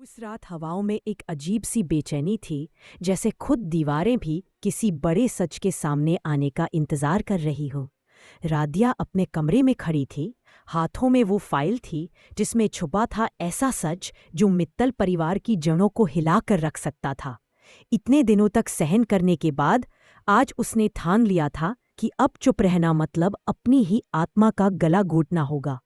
उस रात हवाओं में एक अजीब सी बेचैनी थी, जैसे खुद दीवारें भी किसी बड़े सच के सामने आने का इंतजार कर रही हो। राधिया अपने कमरे में खड़ी थी। हाथों में वो फाइल थी जिसमें छुपा था ऐसा सच जो मित्तल परिवार की जड़ों को हिला कर रख सकता था। इतने दिनों तक सहन करने के बाद आज उसने ठान लिया था कि अब चुप रहना मतलब अपनी ही आत्मा का गला घोटना होगा।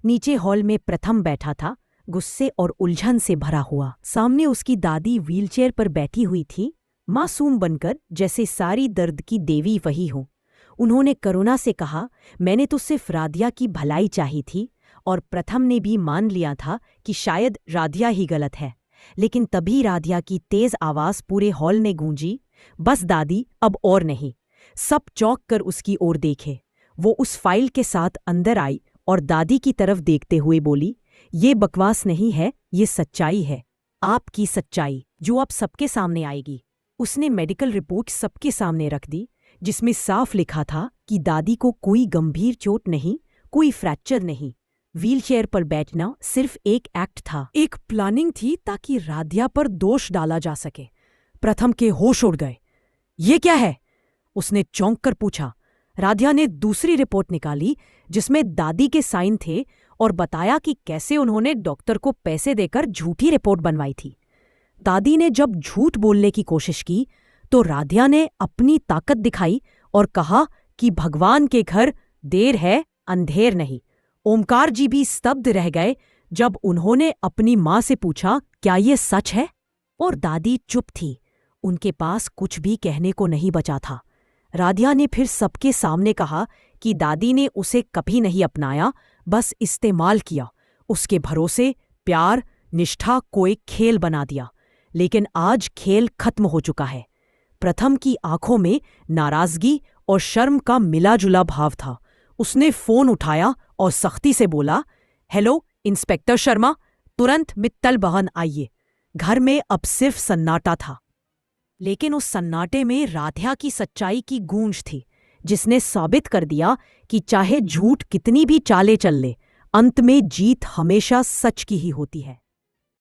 नीचे हॉल में प्रथम बैठा था, गुस्से और उलझन से भरा हुआ। सामने उसकी दादी व्हीलचेयर पर बैठी हुई थी, मासूम बनकर, जैसे सारी दर्द की देवी वही हो। उन्होंने करुणा से कहा, मैंने तो सिर्फ राधिया की भलाई चाही थी। और प्रथम ने भी मान लिया था कि शायद राधिया ही गलत है। लेकिन तभी राधिया की तेज आवाज पूरे हॉल में गूंजी, बस दादी, अब और नहीं। सब चौंक कर उसकी ओर देखे। वो उस फाइल के साथ अंदर आई और दादी की तरफ देखते हुए बोली, ये बकवास नहीं है, ये सच्चाई है, आपकी सच्चाई, जो अब सबके सामने आएगी। उसने मेडिकल रिपोर्ट सबके सामने रख दी, जिसमें साफ लिखा था कि दादी को कोई गंभीर चोट नहीं, कोई फ्रैक्चर नहीं। व्हीलचेयर पर बैठना सिर्फ एक एक्ट था, एक प्लानिंग थी ताकि राधिया पर दोष डाला जा सके। प्रथम के होश उड़ गए। ये क्या है? उसने चौंक कर पूछा। राधिया ने दूसरी रिपोर्ट निकाली जिसमें दादी के साइन थे और बताया कि कैसे उन्होंने डॉक्टर को पैसे देकर झूठी रिपोर्ट बनवाई थी। दादी ने जब झूठ बोलने की कोशिश की तो राधिया ने अपनी ताकत दिखाई और कहा कि भगवान के घर देर है, अंधेर नहीं। ओमकार जी भी स्तब्ध रह गए जब उन्होंने अपनी माँ से पूछा, क्या ये सच है? और दादी चुप थी, उनके पास कुछ भी कहने को नहीं बचा था। राधिया ने फिर सबके सामने कहा कि दादी ने उसे कभी नहीं अपनाया, बस इस्तेमाल किया। उसके भरोसे, प्यार, निष्ठा को एक खेल बना दिया। लेकिन आज खेल खत्म हो चुका है। प्रथम की आंखों में नाराजगी और शर्म का मिला-जुला भाव था। उसने फोन उठाया और सख्ती से बोला, हेलो इंस्पेक्टर शर्मा, तुरंत मित्तल भवन आइए। घर में अब सिर्फ सन्नाटा था, लेकिन उस सन्नाटे में राधिया की सच्चाई की गूंज थी, जिसने साबित कर दिया कि चाहे झूठ कितनी भी चालें चल ले, अंत में जीत हमेशा सच की ही होती है।